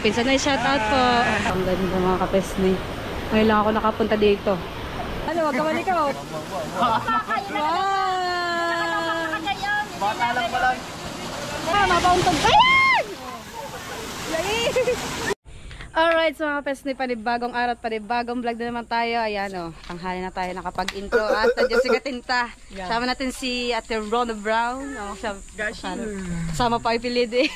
pinsan ay shout out po. Ang ganda mga kapesni. Ngayon lang ako nakapunta dito. Ano, wag ka malikaw. Bata lang pa lang. Mapauntog. Ayan! Alright, so mga pesni, panibagong araw at panibagong vlog na naman tayo. Ayan o, tanghali na tayo nakapag-intro. At nandiyan si Katinta. Sama natin si Ate Rona Brown. Sama pa ipilid eh.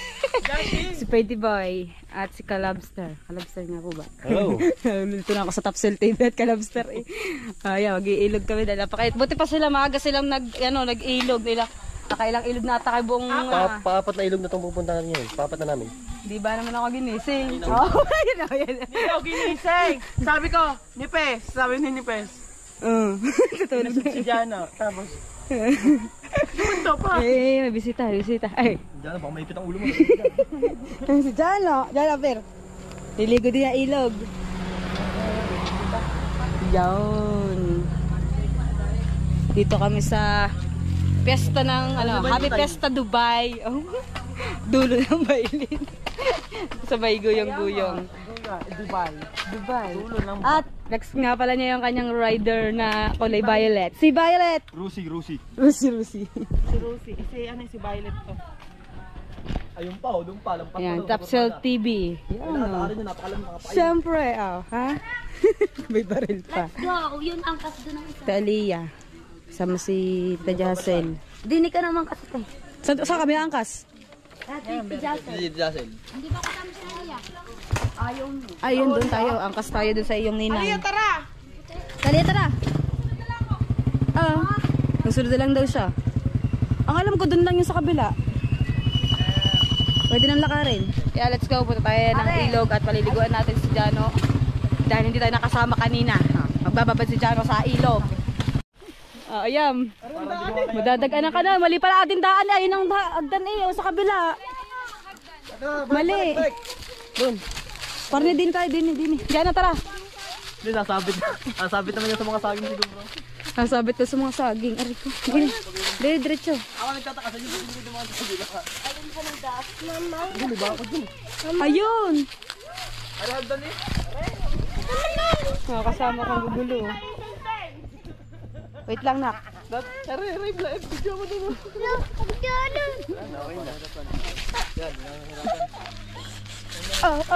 Si Pretty Boy. At si Kalabster. Kalabster nga po ba? Hello. Nalito na ako sa Topsel TV at Kalabster eh. Ayan, mag-iilog kami. Napakait. Buti pa sila, maaga silang nag-ilog nila. Nakailang ilog na ata kay buong... Paapat na ilog na itong pupuntahan ngayon. Paapat na namin. Di ba naman ako ginising? Hindi ako ginising. Sabi ko, Nipes. Sabi ni Nipes. Tutulog na. Si Jana. Tapos, punto pa. Eh, may bisita. Ay. Diyan, baka maipit ang ulo mo. Si Jano. Jano, Per. Liligo din ang ilog. Yan. Dito kami sa pesta ng, Happy Pesta Dubai. Oh. Dulo ng bailin. Sa may guyong-guyong. Dubai. At next nga pala niya yung kanyang rider na kulay violet. Si Violet! Rusi. Rusi. Si Rosie. Si Violet to. Ayun pa, doon pa. Lampas Ayan, Topsel TV. Yan. Siyempre, ha? May baril pa. Let's go! Yun ang kas doon ng isa. Talia. Sama si Tajasel. Dinig ka naman kasi tayo. Saan kami angkas? Jasel. Hindi ba kasama si Naya? Ayun, doon tayo. Angkas tayo doon sa iyong ninang. Alia, tara! Talia, tara! Nagsunod lang daw siya. Ang alam ko, doon lang yung sa kabila. Pwede nang lakarin. Kaya let's go. Punta tayo ng ilog at paliliguan natin si Jano. Dahil hindi tayo nakasama kanina. Magbababad si Jano sa ilog. Ayan. Madadagan ka na. Mali pala ating daan. Ayun ang hagdan eh. O sa kabila. Mali. Doon. Parang din tayo. Din. Diyan na, tara. Hindi, nasabit naman yan sa mga saging siguro. Nasabit na sa mga saging. Aray ko. Diretso. Ako nagtataka sa inyo. Hindi naman sa kabila ka. Ayun po ng daas. Mama. Hindi ba ako dun? Ayun. Ano hagdan eh? Kasama kang gugulo. Wait lang, nak. Aray, video mo dun.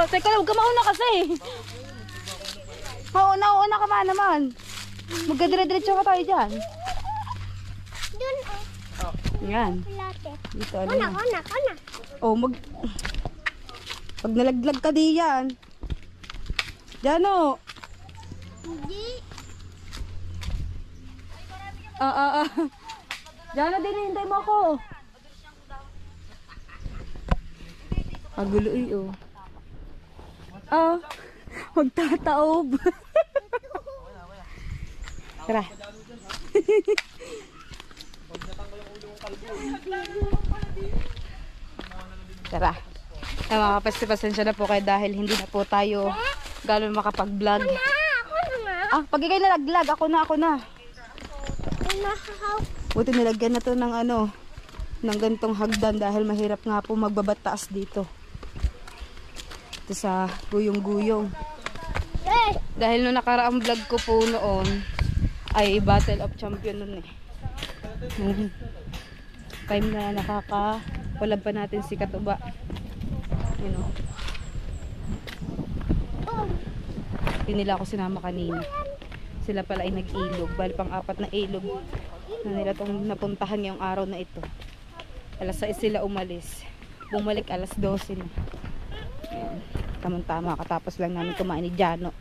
Teka lang, huwag ka mauna kasi. Mauna ka man naman. Magkadire-diretso ka tayo dyan. Doon Yan. Late. Dito, ano yan? Una. Pag nalaglag ka di yan. Jano. Hindi. Jano, hinintay mo ako. Pagulo eh, magtataob. Tara. Tara. Mga kapatid, pasensya na po kayo dahil hindi na po tayo gano'n makapag-vlog. Pag ikay nalaglag, ako na. Buti nilagyan na to ng ng gantong hagdan dahil mahirap nga po magbabataas dito. Ito sa guyong-guyong. Dahil nung nakaraang vlog ko po noon ay Battle of Champion nun eh. Time na nakaka-collab pa natin si Katuba. You know. Hindi nila ako sinama kanina. Sila pala ay nag-ilog. Bali pang 4 na ilog na nila itong napuntahan ngayong araw na ito. Alas 6 sila umalis. Bumalik alas 12 na. Ayan. Tamang-tama. Katapos lang namin kumain ni Jano.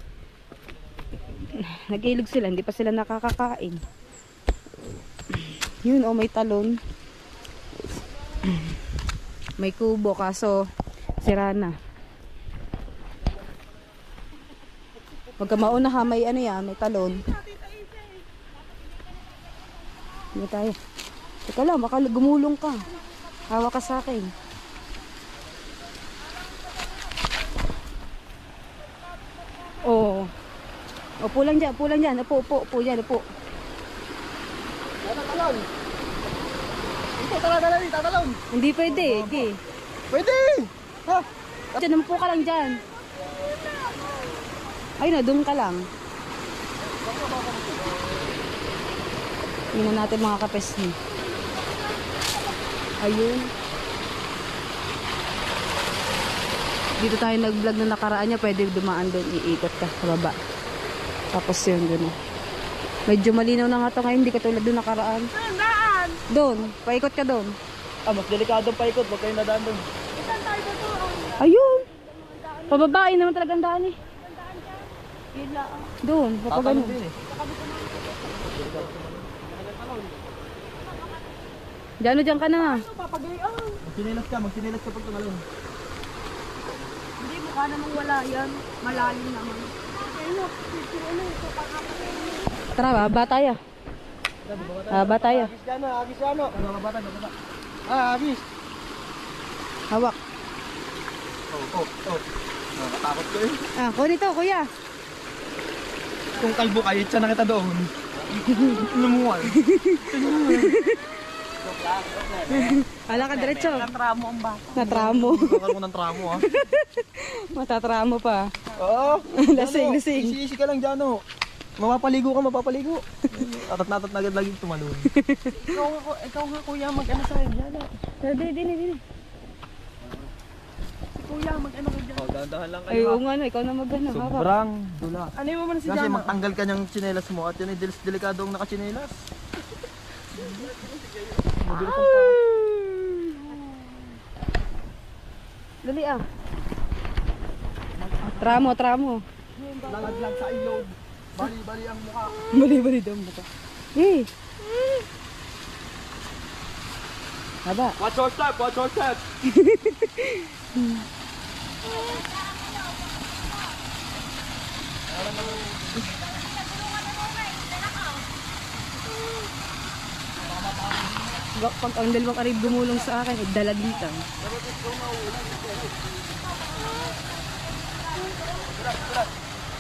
Nag-ilog sila. Hindi pa sila nakakakain. Yun, may talon. May kubo kaso sira na. Huwag ka mauna ha, may may talon. Hindi tayo. Teka lang, baka gumulong ka. Hawa ka sa akin. Oo. Upo lang dyan. Upo dyan. Tatalon. Ito, tatalon. Hindi pwede. Okay. Pwede! Ha? Diyan, umpo ka lang dyan. Ay na, doon ka lang. Tingnan natin mga kapes niyo. Ayun. Dito tayo nag-vlog na nakaraan niya. Pwede dumaan doon. Iikot ka sa baba. Tapos yun doon. Medyo malinaw na nga ito ngayon. Hindi katulad doon nakaraan. Doon. Paikot ka doon. Ah, mas delikadong paikot. Huwag kayong nadaan doon. Ayun. Pababae naman talaga ang daan eh. Doon. Papagano. Tatanong din eh. Diyan ka na. Magsinelas ka pag tumalon. Hindi, mukha namang wala yan. Malalim naman. Tara, baba tayo. Baba tayo. Agis ka na, agis ka na. Bababa. Agis. Hawak. Oh. Nakatakot ko eh. Kunin to, kuya. Kung kalbo kayo, siya na kita doon. Lumuwan. Hala ka diretso. Natramo ang bata. Natramo. Bakal mo ng tramo ah. Matatramo pa. Oo. Lasing. Isi ka lang dyan oh. Mapapaligo. Atat na agad lagi tumalon. Ikaw nga kuya, mag-ano sa akin dyan. Dini. Si kuya, mag-ano ka dyan. Oh, dahan lang Ay, oo nga no, ikaw na magana. Hawak. Sobrang dula. Ano mo man si Kasi Jana? magtanggal ka niyang tsinelas mo at yun ay delikadong nakatsinelas. Dali ah. Tramo. Lalaglag sa ilog. Bali ang mukha. Bali daw mo ka. Eh. Haba. Watch your step. Pag ang dalawang arib gumulong sa akin, dalagitan.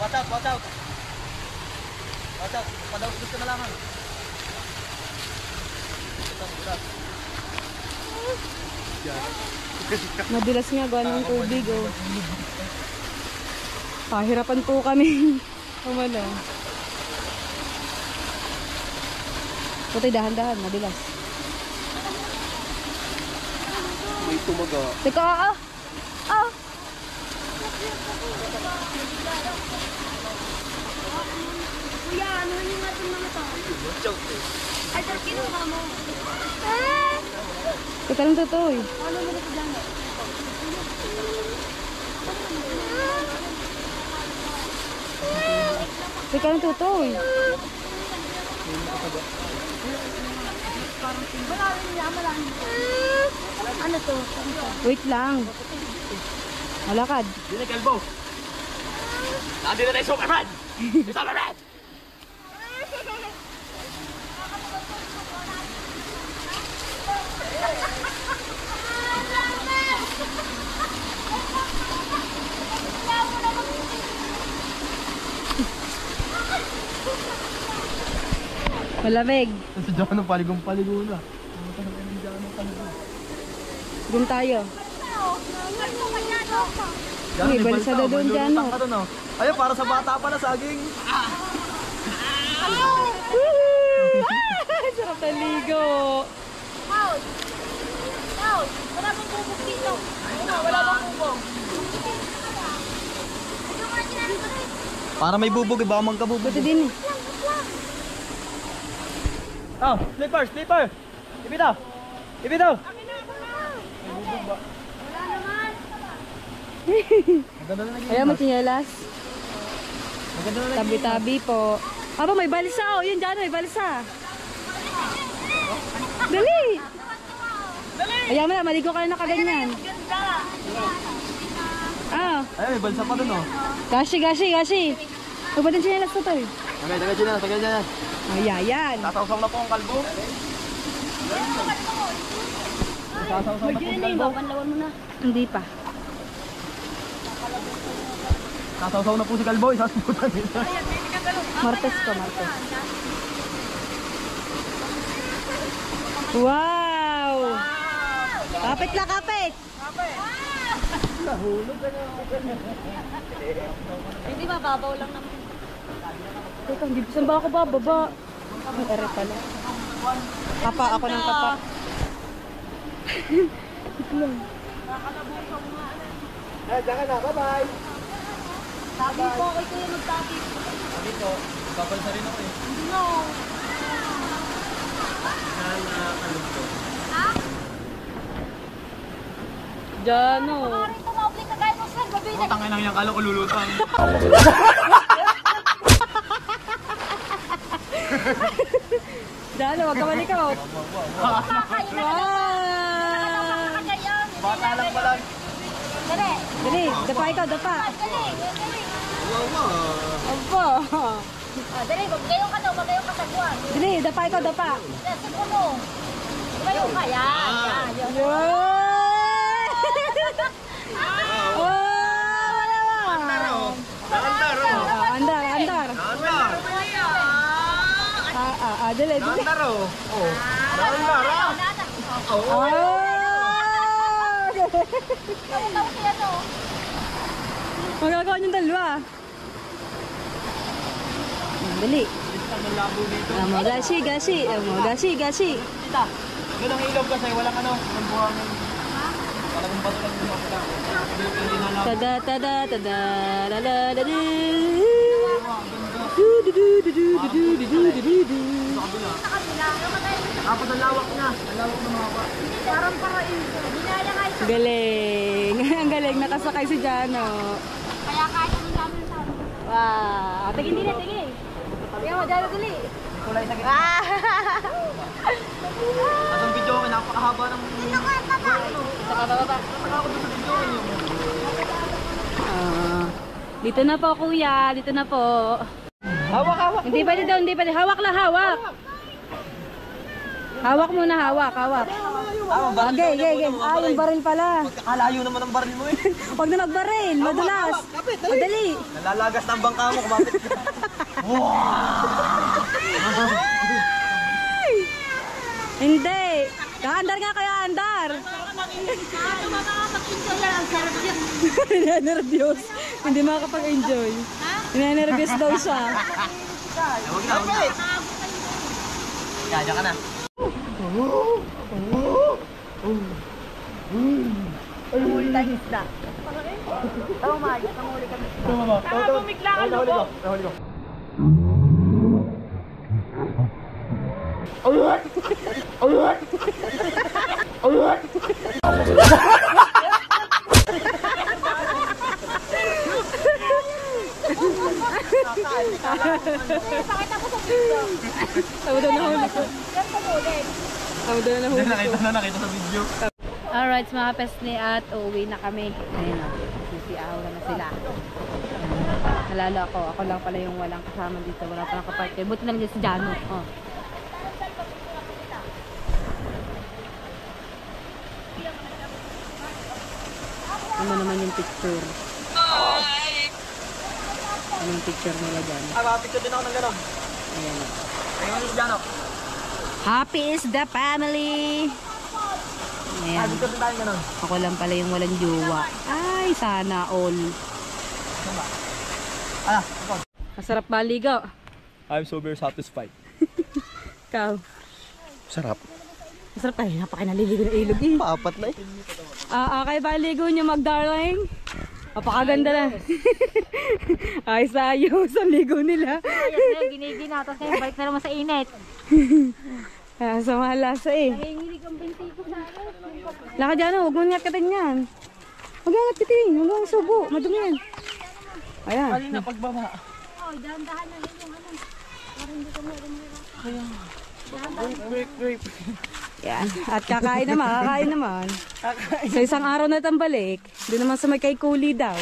Watch out. Padaw gusto na lang. Madulas nga gawa ng tubig oh. Pahirapan po kami. Umano. Putay dahan-dahan, madulas. May tumaga. Teka ah. Kuya, ano yung natin mga to? Ay, sir, kinuha mo. Teka lang totoo eh. Ano mo na ito dyan? Teka lang totoo eh. Ano to? Wait lang. Malakad. Dini kalbo. Nandito na tayo Superman. Superman. Malamig. Si John paligong-paligo na. Doon tayo. May balsa na doon dyan oh. Ayun, para sa bata pala, saging. Sarap na ligo. Wala bang bubog dito? Wala bang bubog? Para may bubog, baka magkabubog. Buti din eh. Oh, slipper! Ibitaw! Wala naman. Maganda na naging. Ayaw magsinyalas. Maganda na naging. Tabi-tabi po. Aba, may balsa oh. Yun dyan, may balsa. Dali! Ayaw mo na, maligo ka na nakaganyan. Ay, may balsa pa dun oh. Gashi. Huwag ba din sinyalas to eh? Tagay dyan. Ayan. Nasawsaw na po ang kalbo. Nasawsaw na po ang kalbo. Panlawan mo na. Hindi pa. Nasawsaw na po si kalbo. Isasputan nito. Martes. Wow! Kapit. Hindi mababaw lang naman. Teka, hindi saan ba ako bababa? Ang ere pala. Kapa ako ng kapa. Diyan ka na, bye-bye! Sabi po, okay kuya magtabi. Sabi ko, babalsa rin ako eh. Hindi no. Jano. Maaaring tumawag ka kayo sir. Gabi na. Tangin lang yung kala ko lulutang. Jano, wag ka malikot. Kayo na Wow! kagayon. Bata lang pala. Dali. Dali, dapa ikaw, dapa. Dali. Dali. Opo. Dali, magayong ka daw. Magayong ka sa buwan. Dali, dapa ikaw, dapa. Sa puno. Magayong ka. Yan. Yan. Yay! Oh, wala ba? Andar, andar. Dali, dali. Oh! Tawa siya no. Magagawa niyong dalawa. Dali. Mo gashi, gashi. Mo gashi, gashi. Doon ang ilog kasi walang ano, walang buhangin. Talagang bato lang yung ako. Hindi na lang. Tada, tada, tada, la la la di. Du du du du du du du du du du du. Sa kabila. Sa kabila. Tapos ang lawak niya. Ang lawak ng haba. Parang paraiso. Binaya nga ito. Galing. Ang galing. Nakasakay si Jano. Kaya kahit anong dami ng tao. Wow. Tingin din, tingin. Tingin mo, Jano, dali. Kulay sa gitna. At ang video ko, napakahaba ng... Saka baba. Dito na po, kuya. Dito na po. Hawak, hawak. Hindi pa dito, hindi pa dito. Hawak lang, hawak. Hawak muna, hawak, hawak. Okay, okay, okay. Yung baril pala. Kalayo naman ang baril mo eh. Huwag na magbaril, madulas. Madali. Nalalagas ng bangka mo, kumapit ka. Hindi. Kaandar nga kaya, andar. Nervyos. Hindi makakapag-enjoy. Nervyos daw siya. Huwag na, huwag na. Kaya ka na. Umuli tayong isda. Oh my, namuli kami. Bumigla ka lupo. Nahuli ko. Pakita ko sa video. Tama daw na huli ko. Yan tumuli. Tama daw na huli ko. Nakita sa video. Alright, mga pesne at uuwi na kami. Ayun o, sisiaw na sila. Nalalo ako. Ako lang pala yung walang kasama dito. Wala palang kapartner. Buti na lang dyan si Jano. Oh. Ano naman yung picture? Ano yung picture nila dyan? Mapicture din ako ng gano'n. Ayan o. Ayun yung Jano. Happy is the family! Ayan. Mapicture din tayo gano'n. Ako lang pala yung walang jowa. Ay, sana all. Ikaw. Masarap maligo. I'm so very satisfied. Ikaw. Sarap. Masarap tayo. Napakinaliligo ng ilog eh. Paapat na eh. Okay, baligo nyo mag-darling. Napakaganda na. Ay, sayo sa ligo nila. Ayos na, ginigina. Tapos ngayon, balik na naman sa init. Sa malasa eh. Nanginginig ang binti ko sa akin. Laka dyan, huwag mo ngat-katin yan. Huwag mo ngat-katin. Huwag mo subo. Madumi yan. Ayan. Kanina pagbaba. Oh, dahan-dahan na yun yung ano. Parang hindi ko meron Grape. Yan. At kakain naman. Sa isang araw na tambalik, doon naman sa may kay Kuli daw.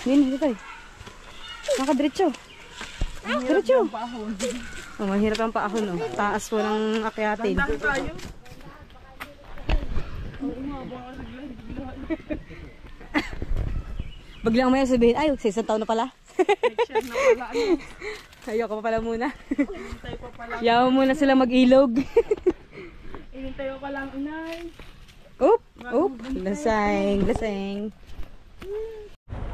Dito tayo. Nakadiretso. Diretso. Oh, mahirap ang paahon, no? Taas po ng akyatin. Biglang may sabihin, ay, sa isang taon na pala. Ayoko pa pala muna. Yaw muna sila mag-ilog. Inintay ko lang, inay. Oop! Oop! Lasing! Lasing!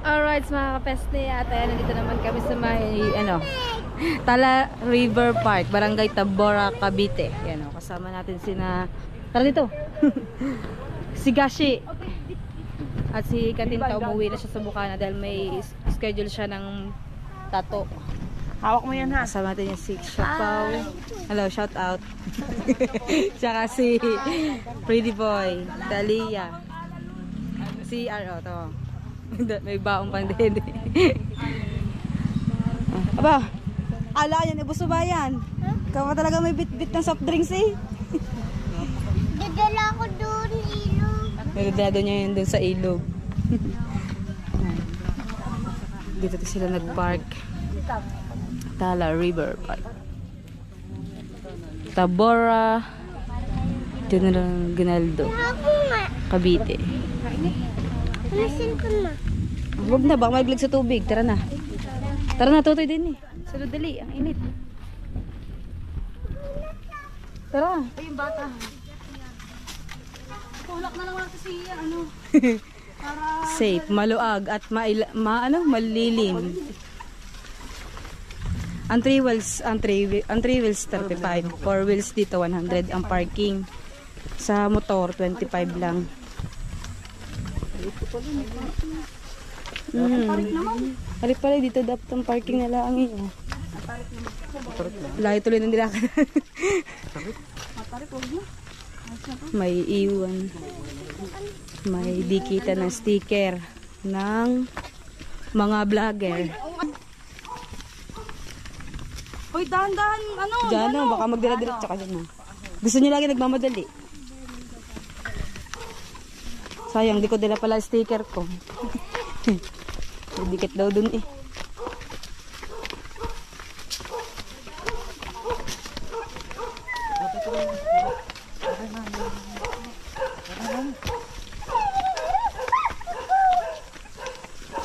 Alright, mga kapeste. At ayan, nandito naman kami sa may, Tala River Park, Barangay Tabora, Cavite. Yan, kasama natin sina... Tara dito! Si Gashi! At si Katinta, umuwi na siya sa Bukana dahil may schedule siya ng tato. Hawak mo yan ha. Kasama natin yung si Shapaw. Hello, shout out. Tsaka si Pretty Boy, Dalia. Si R.O. to. May baong pang dede. Aba, ala yan, ibuso ba yan? Ikaw talaga may bit-bit ng soft drinks eh. Dadala ko doon, ilog. Nagdado niya yun doon sa ilog. Dito sila nag-park. Tala River Park. Tabora General Ginaldo, Ako nga. Cavite. Alisin ko na. Huwag na, baka maglag sa tubig. Tara na. Tara na, tutoy din eh. Sunod dali, ang init. Tara. Ay, yung bata. Tulak na lang natin siya, Safe, maluag at malilim. Ang 3 wheels 35, 4 wheels dito 100 ang parking. Sa motor 25 lang. Parik pala dito dapat ang parking na lang eh. Layo tuloy ng dilakad. May iwan. May dikita ng sticker ng mga vlogger. Hoy, dahan-dahan, Diyan na, baka magdala-diretso ka dyan. Gusto niyo lagi nagmamadali. Sayang, di ko dala pala sticker ko. Dikit daw dun eh.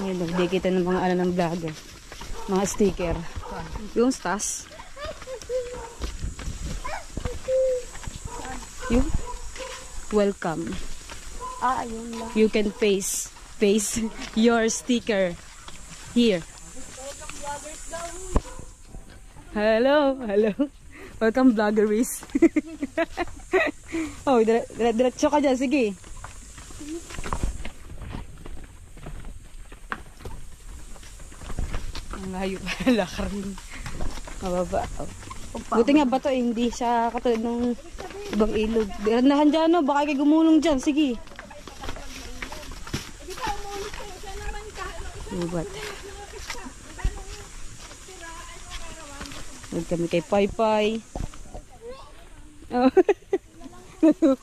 Ayun, nagdikita ng mga ng vlogger. Mga sticker. Yung stas. Yung welcome. ayun lang. You can paste your sticker here. Hello. Welcome vloggeries. Oh, diretso ka dyan. Sige. Ang layo pala ka rin. Mababa. Oh. Buti nga ba to eh, hindi siya katulad ng ibang ilog. Randahan dyan, no? Baka kayo gumulong dyan. Sige. Ubat. Huwag kami kay Pai. Oh.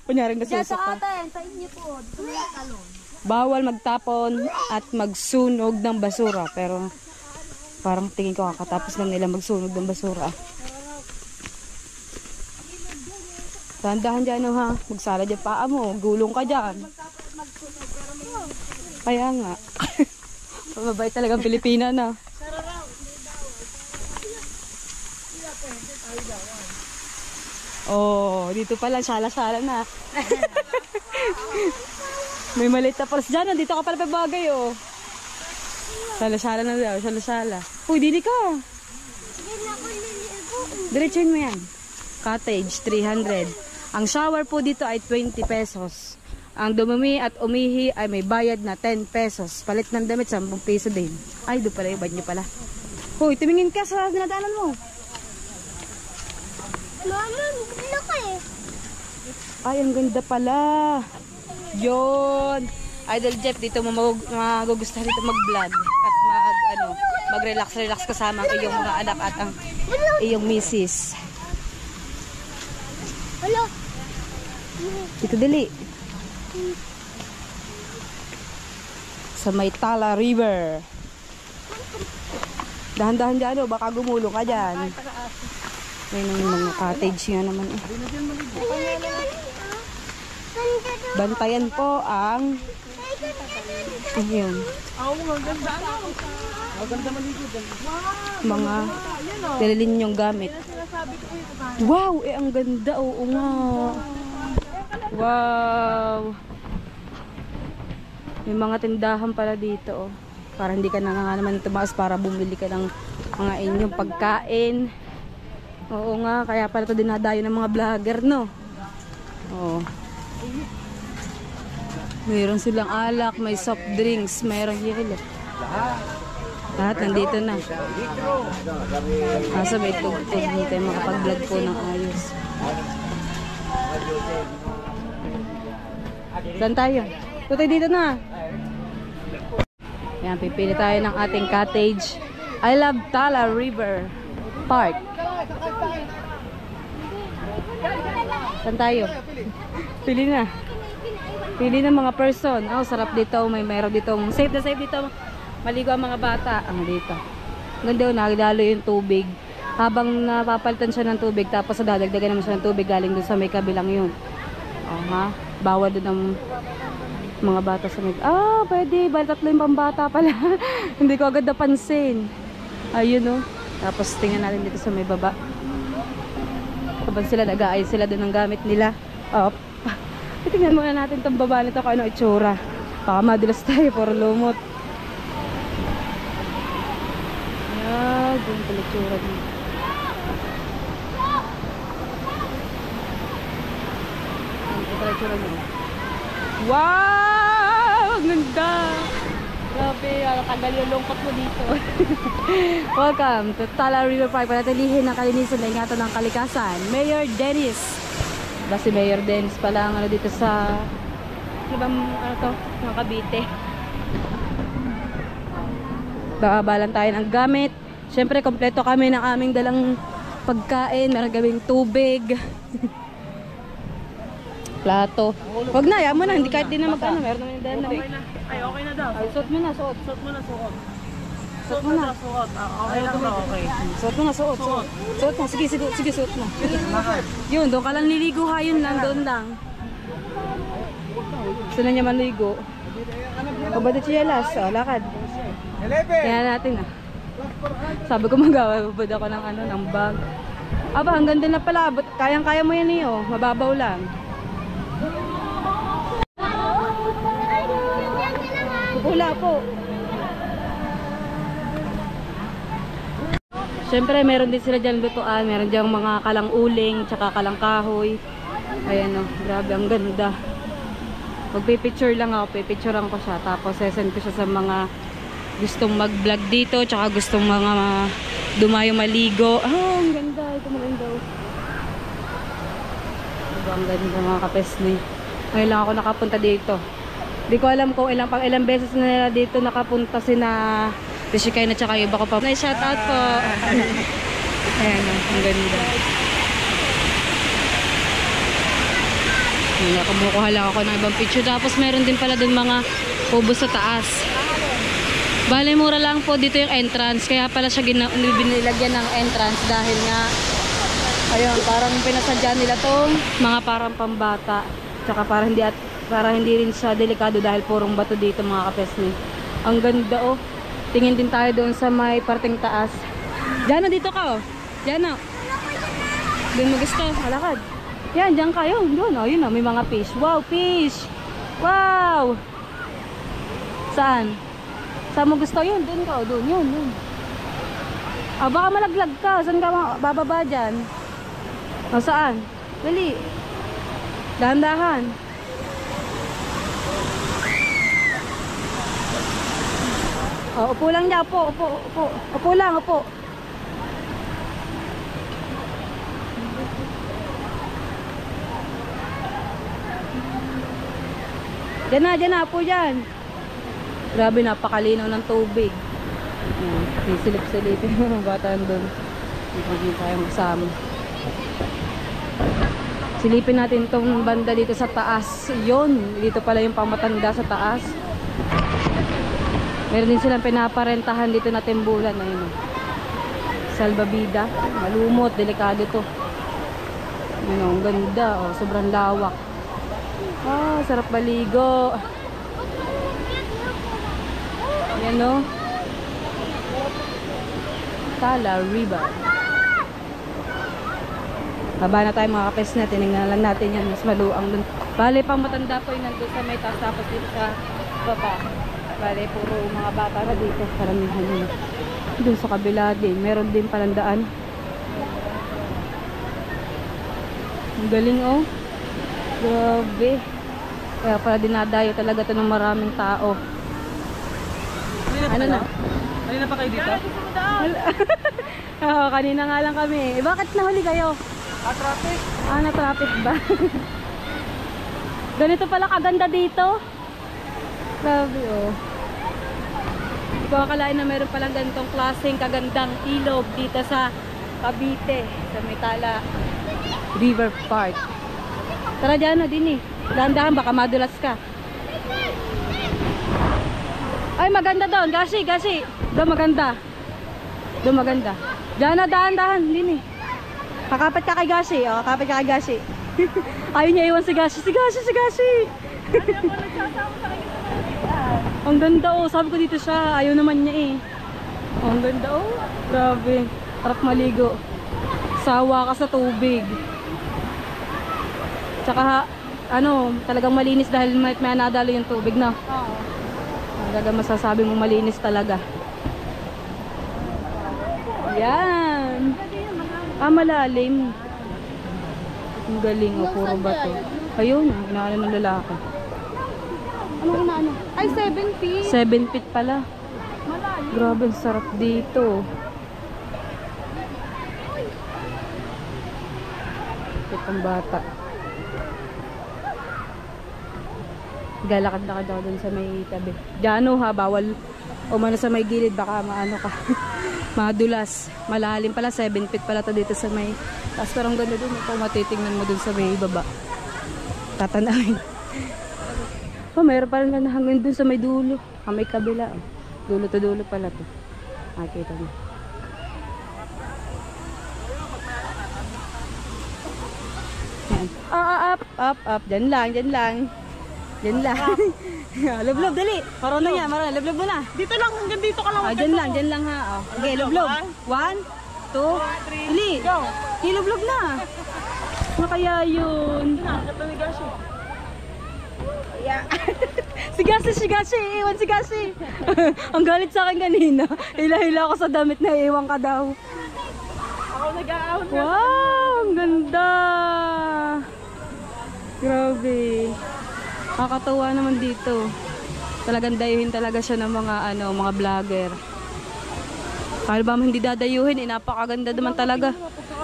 Kunyaring Diyan nasusak sa pa. atin, sa inyo po. Dito na yung talon. Bawal magtapon at magsunog ng basura. Pero parang tingin ko kakatapos lang nila magsunog ng basura. Dahan-dahan dyan, no, ha? Magsala dyan paa mo. Gulong ka dyan. Kaya nga. Mabait talagang Pilipina na. Oh, dito pala, sala-sala na. May maliit na paras dyan. Dito ka pala pabagay, oh. Sala-sala na daw, sala-sala. Uy, dili ka. Diretsuin mo yan. Cottage, 300. Ang shower po dito ay 20 pesos. Ang dumumi at umihi ay may bayad na 10 pesos. Palit ng damit, 10 peso din. Ay, doon pala, ibad nyo pala. Uy, tumingin ka sa dinadaanan mo. Mama, laki. Ay, ang ganda pala. Yon. Idol Jeff, dito mo magugustuhan dito mag-vlog at mag-relax kasama ang iyong mga anak at ang iyong misis. Hala. Dito dali. Sa may Tala River. Dahan-dahan dyan, baka gumulong ka dyan. May mga cottage nga naman eh. Bantayan po ang ayun. Mga dalilinyong gamit. Wow, ang ganda. Oo nga. Wow. May mga tindahan pala dito, oh. Para hindi ka na nga naman tumaas para bumili ka ng mga inyong pagkain. Oo nga, kaya pala ito dinadayo ng mga vlogger, no? Oo. Mayroon silang alak, may soft drinks, mayroong yelo. Lahat nandito na. Nasa may tugtog, hindi tayo makapag-vlog po ng ayos. Saan tayo? Tutoy dito na. Yan, pipili tayo ng ating cottage. I love Tala River Park. Saan tayo? Pili na. Pili ng mga person. Oh, sarap dito. Mayroon dito. Safe na safe dito. Maligo ang mga bata. Dito. Ganda, nagdalo yung tubig. Habang napapalitan siya ng tubig, tapos dadagdagan naman siya ng tubig galing dun sa may kabilang yun. Oh, ha? Bawal dun ang mga bata sa may... Ah, pwede. Bali, 3 yung pambata pala. Hindi ko agad napansin. Ayun, oh. Tapos tingnan natin dito sa may baba. Habang sila nag-aayos sila dun ng gamit nila. Oh. Tingnan muna natin itong baba nito kung ano itsura. Baka madulas tayo, puro lumot. Ayan, dun pala itsura dito. Ano pala itsura dito? Wow! Ang ganda! Grabe, tagal yung lungkot mo dito. Welcome to Tala River Park. Panatilihin ng kalinisan na ingatan ng kalikasan. Mayor Dennis. Si Mayor Dennis pala ang ano dito sa ano to, mga Cavite. Bakabalan tayo ng gamit. Siyempre kompleto kami ng aming dalang pagkain. Meron kaming tubig. Plato. Wag na, yaman na, hindi kahit din na magkano. Meron naman yung dala na. Ay, okay na daw. Ay, suot mo na, suot. Suot mo na, suot. Suot mo na. Suot. Okay lang daw, okay. Suot mo na, suot. Suot mo, sige, suot mo. Yun, doon ka lang niligo ha, yun lang, doon lang. Gusto na niya maligo. Kabadot siya las, lakad. Kaya natin ah. Sabi ko magawabad ako ng ano, ng bag. Aba, hanggang doon na pala. Kayang-kaya mo yan eh, oh. Mababaw lang. Pula po. Siyempre, meron din sila dyan lutuan. Meron dyan mga kalang uling, tsaka kalang kahoy. Ayan o, grabe, ang ganda. Magpipicture lang ako, pipicturean ko siya. Tapos, sesend ko siya sa mga gustong mag-vlog dito, tsaka gustong mga dumayo maligo. Ah, ang ganda. Ito maganda. Ang ganda mga kapesli. Ngayon lang ako nakapunta dito. Di ko alam kung ilang beses na nila dito nakapunta sina Rishikay na tsaka iba ko pa. Shout out po. Ayan o, ang ganda. Nakabukuha lang ako ng ibang picture. Tapos meron din pala dun mga kubo sa taas. Bale, mura lang po dito yung entrance. Kaya pala siya binilagyan ng entrance dahil nga ayun, parang pinasadya nila tong mga parang pambata. Tsaka para hindi rin siya delikado dahil purong bato dito mga kapesni. Ang ganda oh. Tingin din tayo doon sa may parting taas. Diyan na, dito ka oh. Diyan na. Doon mo gusto, malakad. Yan, diyan kayo. Doon oh, yun oh, may mga fish. Wow, fish! Wow! Saan? Saan mo gusto yun? Doon ka oh, doon, yun. Ah, baka malaglag ka. Saan ka bababa dyan? O, saan? Dali. Dahan-dahan. Oh, upo lang niya, upo. Upo lang, upo. Diyan na, upo dyan. Grabe, napakalinaw ng tubig. Sisilip-silipin mga bata doon. Hindi tayo kasama. Silipin natin itong banda dito sa taas. Yun, dito pala yung pamatanda sa taas. Meron din silang pinaparentahan dito na timbulan. Ayun, salbabida. Malumot, delikado to. Ayun, ang ganda. Oh, sobrang lawak. Ah, sarap maligo. Ayan o. Tala River. Haba na tayo mga kapes na. Tinignan lang natin yan. Mas maluang dun. Bale, pang matanda po yung nandun sa may taas. Tapos dito sa iba pa. Bale, puro mga bata na dito. Karamihan nila. Doon sa kabila din. Meron din palang daan. Ang galing oh. Grabe. Kaya pala dinadayo talaga to ng maraming tao. Ano na? Kanina pa kayo dito? Oo, kanina nga lang kami. Eh, bakit nahuli kayo? Traffic. Na-traffic ba? Ganito pala kaganda dito. Grabe oh. Hindi ko akalain na meron palang ganitong klaseng kagandang ilog dito sa Cavite, sa Metala River Park. Tara dyan din eh. Dahan-dahan baka madulas ka. Ay maganda doon. Gasi. Doon maganda. Diyan na dahan-dahan din eh. Kakapit ka kay Gasi. O, kakapit ka kay Gasi. Ayaw niya iwan si Gasi. Si Gasi. Ang ganda oh. Sabi ko dito siya. Ayaw naman niya eh. Ang ganda oh. Grabe. Harap maligo. Sawa ka sa tubig. Tsaka ano, talagang malinis dahil may nadalo yung tubig na. Oo. Talaga masasabi mong malinis talaga. Yan. Malalim. Ang galing oh, puro bato. Ayun, inaano ng lalaki. Anong inaano? Ay, 7 feet. 7 feet pala. Malalim. Grabe, ang sarap dito. Itong bata. Galakad-lakad ako dun sa may tabi. Diyan ha, bawal umano sa may gilid, baka maano ka. Madulas. Malalim pala, 7 feet pala to dito sa may. Tapos parang ganda dun, kung matitingnan mo dun sa may baba. Tatanawin. Oh, mayroon pa rin na hanggang dun sa may dulo. May kabila. Oh. Dulo to dulo pala to. Nakita mo. Yan. Up. Diyan lang. Lublob, dali. Marunong yan, lublob mo na. Dito lang, hanggang dito ka lang. Dyan lang ha. Oh. Okay, lublob. 1, 2, dali. Ilublob na. Ano kaya yun? Si Gasi. Iwan si Gasi. Ang galit sa akin kanina. Hila-hila ako sa damit na iwan ka daw. Ako nag-aahon. Wow, ang ganda. Grabe. Nakakatawa naman dito. Talagang dayuhin talaga siya ng mga vlogger. Kaya ba hindi dadayuhin, napakaganda naman talaga.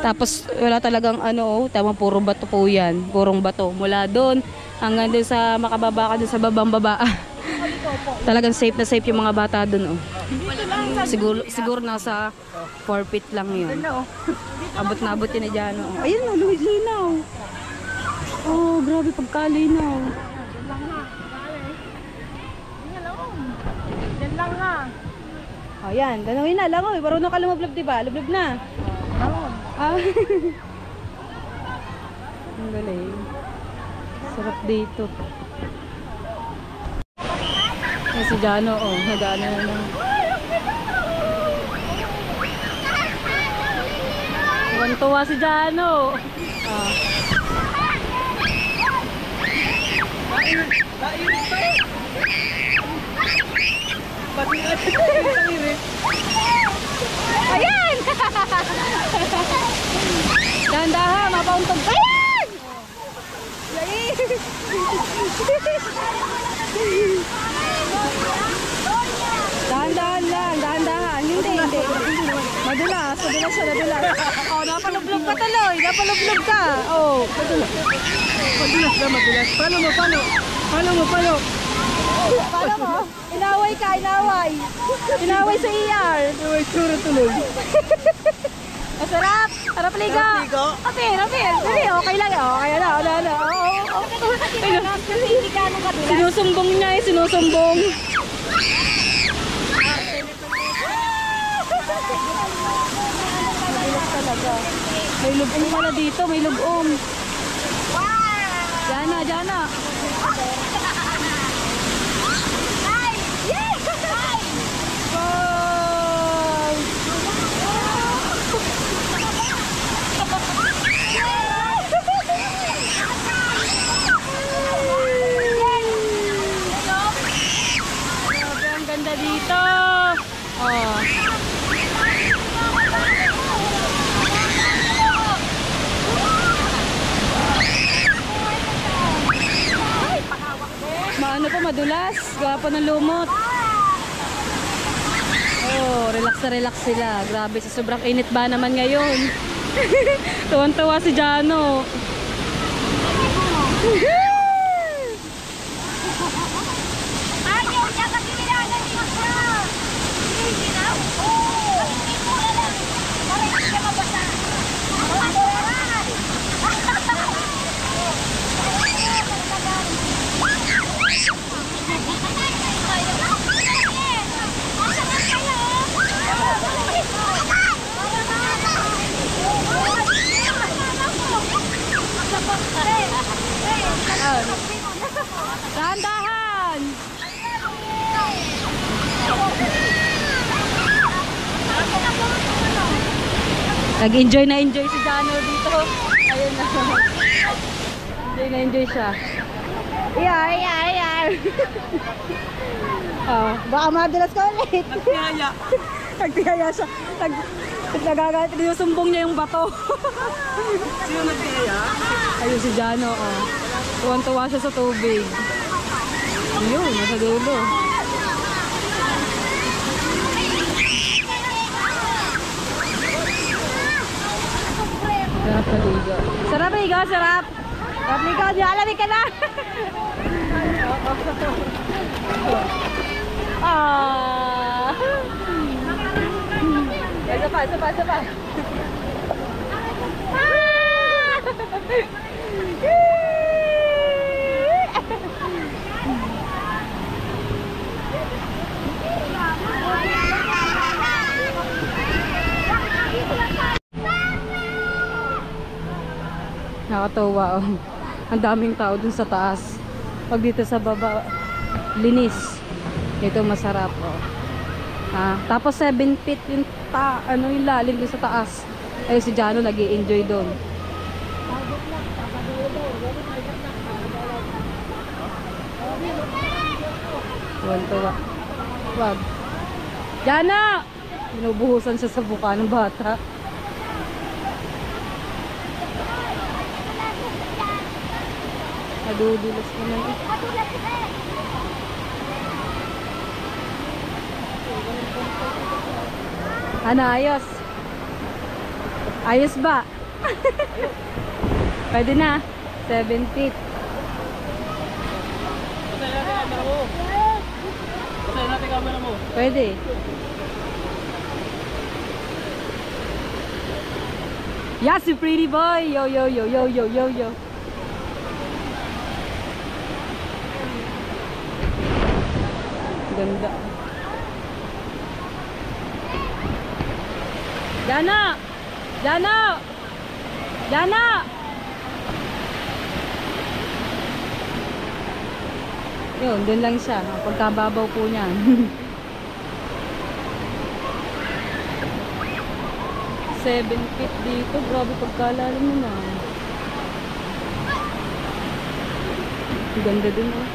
Tapos wala talagang tamang puro bato po yan. Purong bato. Mula doon hanggang doon sa makababa ka doon sa babang baba. Talagang safe na safe yung mga bata doon. Oh. Siguro nasa 4 feet lang yun. Abot na abot yun na dyan. Oh. Ayun, linaw. Oh, grabe pagkalinaw. Yan lang ha. Oh, yan. Danawin na. Langoy. Marunong ka lumublob, diba? Lublob na. Ang galing. Sarap dito. Yan si Jano, oh. Nag-ano na lang. Tuwa si Jano. Oh. Ayan! Dahan-dahan, mapauntog. Ayan! Dahan-dahan lang, dahan-dahan. Hindi. Madulas siya. Oh, napalublob ka tuloy. Napalublob ka. Oh, madulas. Madulas. Paano mo? Paano mo? Inaway ka. Inaway sa ER. Inaway sura tuloy. Masarap. Harap ligo. Rapir. Dali, okay lang. Okay na. Sinusumbong niya eh. Madulas talaga. May lubong pala dito. May lubong. Jana. madulas. Gawa po ng lumot. Oh, relax na relax sila. Grabe, sa sobrang init ba naman ngayon. Tuwan-tuwa si Jano. Ayaw niya kasi nilalagay siya. Hindi na? Oo. Hindi mo alam. Para hindi siya mabasa. Dahan-dahan! Nag-enjoy na enjoy si Jano dito. Ayun na. Enjoy na enjoy siya. Iya. Oh, baka madulas ka ulit. Nagtihaya. Nagtihaya siya. Nagagalit. Sinusumbong niya yung bato. Sino nagtihaya? Ayun si Jano. Oh. Tuwan-tuwa siya sa tubig. Ayun, nasa dulo. Sarap maligo. Sarap ligo, sarap. Sarap ligo, di alamig ka na. Ah. Isa pa. Nakatawa, oh. Ang daming tao dun sa taas. Pag dito sa baba, linis. Ito masarap, oh. Tapos 7 feet yung yung lalim dun sa taas. Ay si Jano nag-i-enjoy doon. Tuwan-tuwa. Wag. Jano! Binubuhusan siya sa buka ng bata. Nadudulas naman eh. Ano, ayos? Ayos ba? Pwede na. 7 feet. Patayin natin camera mo. Pwede. Yeah, si pretty boy. Yo. Ganda. Jano! Yun, dun lang siya. Pagkababaw po niya. 7 feet dito. Grabe pagkalalim naman. Ganda dun, oh.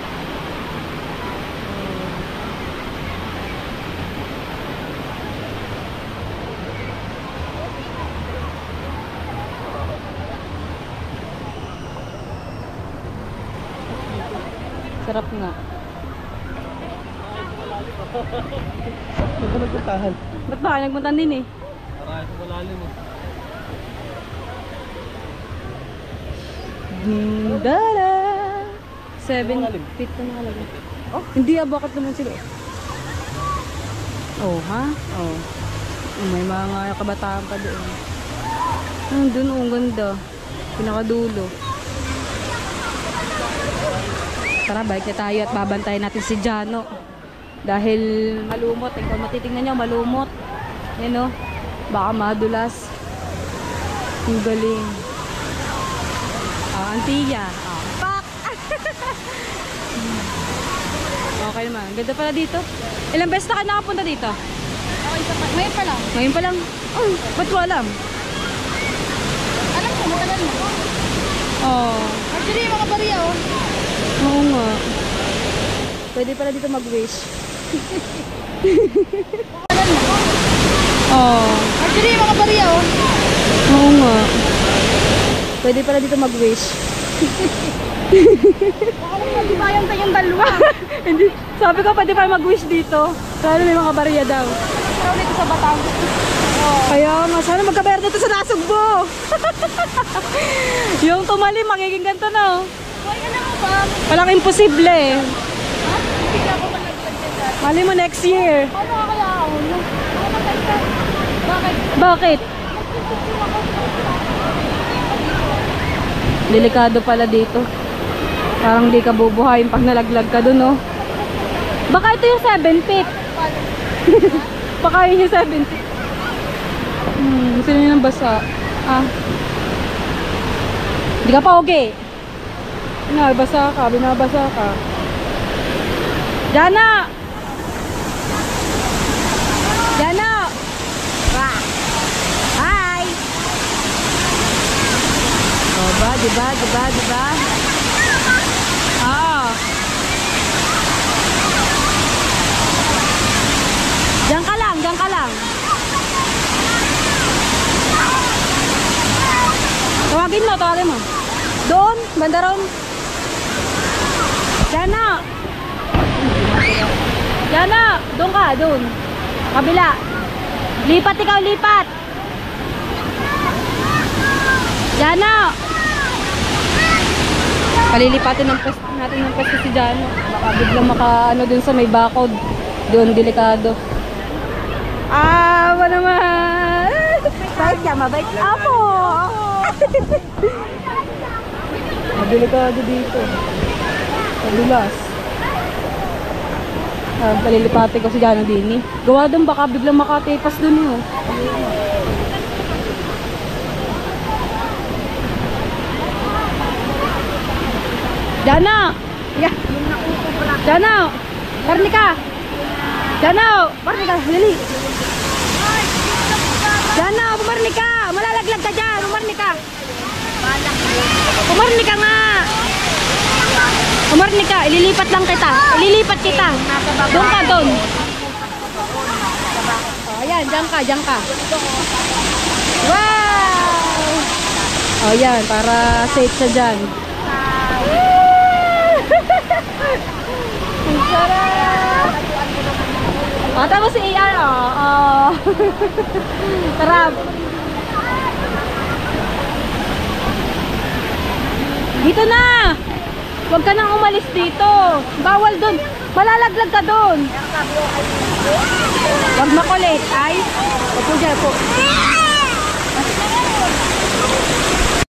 Sarap nga. Ito nagpuntahan. Ba't ba? Nagpuntan din eh. Para ito malalim eh. Dindala! 7 feet na nakalagay. Oh, hindi ah. Bakit naman sila? Oh, ha? Oh. May mga kabataan pa doon. Doon, oh, ang ganda. Pinakadulo. Tara, balik na tayo at babantayan natin si Jano. Dahil malumot. Kung matitingnan nyo, malumot. Yan o. Baka madulas. Ang galing. Antiya. Pak! Okay naman. Ganda pala dito. Ilang beses na kayo nakapunta dito? Ngayon pa lang. Ngayon pa lang. Oh, ba't ko alam? Alam ko, matagal mo. Oh. Actually, yung mga bariya, oh. Oo nga. Pwede pala dito mag-wish. Matagal mo. Oh. Actually, yung mga bariya, oh. Oo nga. Pwede pala dito mag-wish. Di ba yung tayong dalawa? Hindi. Sabi ko, pwede pa mag-wish dito. Lalo may mga bariya daw. Pero dito sa Batangas. Kaya nga, sana magkabayar dito sa Nasugbo. Yung tumalim, magiging ganito na. Hoy, alam mo ba? Walang imposible. Ha? Hindi ka ako malaglag dyan. Mali mo next year. Ano kaya ako? Bakit? Bakit? Delikado pala dito. Parang di ka bubuhayin pag nalaglag ka dun, no? Baka ito yung 7 feet. Baka yun yung 7 feet. Gusto nyo ng basa. Ah. Hindi ka pa okay. Binabasa ka, binabasa ka. Jana! Jana! Hi! Oh, diba? Ah. Diyan ka lang. Tawagin mo. Doon, banda ron. Jana, doon ka, doon. Kabila. Lipat ikaw, lipat. Jana. Palilipatin natin ng pwesto si Jano. Baka biglang ano dun sa may bakod. Doon, delikado. Ano naman? Bait ka, mabait. Apo! Delikado dito. Madulas. Palilipatin ko si Jano din eh. Gawa dun, baka biglang makatipas dun yun. Jana! Yeah. Jana! Parnika! Jana! Parnika! Dali! Jana! Pumarnika! Malalaglag ka dyan! Pumarnika! Pumarnika nga! Pumarnika! Ililipat lang kita! Ililipat kita! Doon ka doon! Oh, ayan! Diyan ka! Wow! Oh, yan! Para safe siya dyan. Ang sarap! Tapos si AR, sarap! Dito na! Huwag ka nang umalis dito! Bawal dun! Malalaglag ka dun! Huwag makulit, ay! Opo dyan po!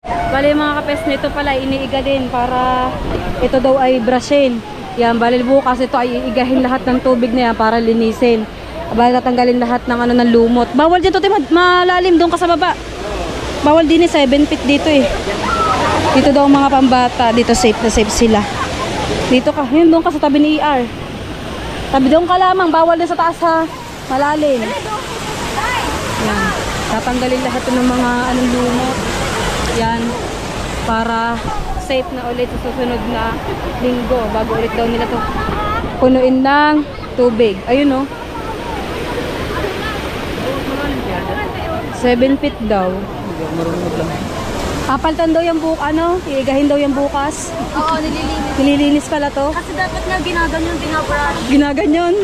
Bali mga kapes nito pala iniiga din para ito daw ay brushin. Yan, bali bukas ito ay iigahin lahat ng tubig na yan para linisin. Bali tatanggalin lahat ng ng lumot. Bawal dito malalim doon ka sa baba. Bawal din 7 feet dito eh. Dito daw mga pambata, dito safe na safe sila. Dito ka, yun doon ka sa tabi ni ER. Tabi doon ka lamang, bawal din sa taas ha. Malalim. Yan. Tatanggalin lahat ng mga lumot. Yan, para safe na ulit sa susunod na linggo bago ulit daw nila to punuin ng tubig. Ayun o. 7 feet daw. Papaltan daw yung iigahin daw yung bukas. Oo, nililinis. Nililinis pala to. Kasi dapat nga ginaganyan, binabrush. Ginaganyan.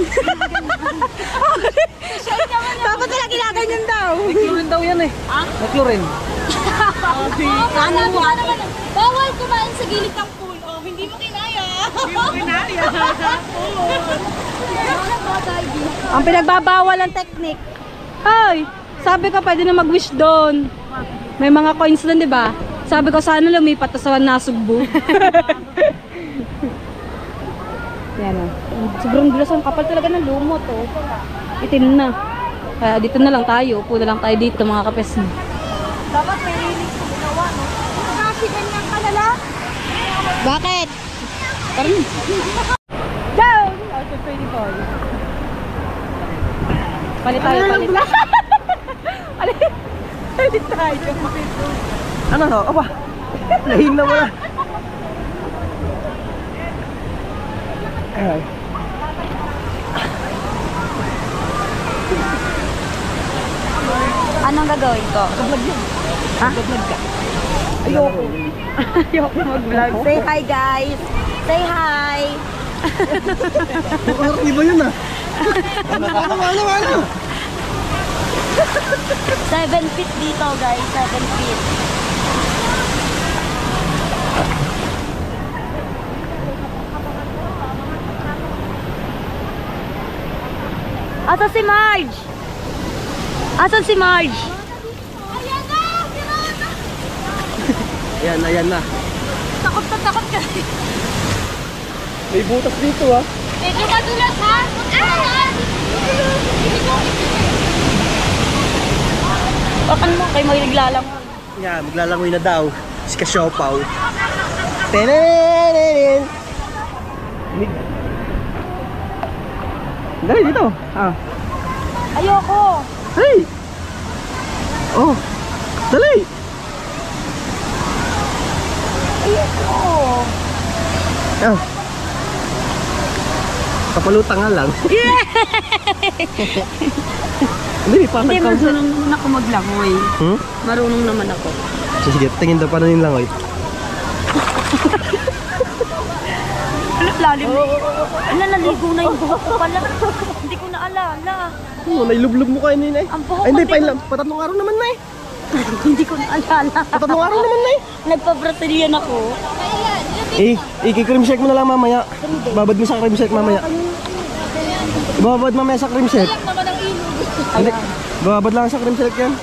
Dapat pala ginaganyan daw. Chlorine daw yan eh. Ha? Chlorine. Ano mo naman? Bawal kumain sa gilid ng pool. Oh, hindi mo kinaya. Hindi mo kinaya. Ang pinagbabawal ang technique. Ay, sabi ko pwede na mag-wish doon. May mga coins doon, di ba? Sabi ko sana lumipat to sa Nasugbo. Yan o. Sobrang dulas, ang kapal talaga ng lumot oh. Itim na. Kaya dito na lang tayo. Upo na lang tayo dito mga kapes. Dapat may linis ko ginawa, no? Kasi ganyan ka nala. Bakit? Parang down! Out of 24. Palit tayo, palit. Palit tayo. Ano no? Aba! Lahing na wala. Ay. Anong gagawin ko? Vlog yun. Ha? Vlog ka. Ayoko. Ayoko mag-vlog. Say hi guys. Say hi. Parang iba yun ah. Ano? 7 feet dito guys. 7 feet. Asan si Marge? Asan si Marge? Ayan na. Takot ka. May butas dito ah. Medyo madulas ha? Bakan mo kayo magliglalang. Yan, maglalangoy na daw. Si Kasiopaw. Tenenenin! Dali dito. Ah. Ayoko. Hey! Oh! Dali! Ayoko. Ah. Kapalutang nga lang. Hindi, patag Hindi, ka. marunong naman ako maglangoy. Hmm? Marunong naman ako. So, sige, tingin daw paano yung langoy. Lalim. Ala, naligo na yung buhok ko pala. Hindi ko naalala. Oh, nailublob mo kayo nina eh. Ang buhok Ay, hindi, ko, di ko- patatlong araw naman na eh. Hindi ko naalala. Patatlong araw naman na eh. Nagpa-Brazilian ako. I-cream shake mo na lang mamaya. Babad mo sa cream shake mamaya. Babad mamaya sa cream shake. Hindi, babad lang sa cream shake yan.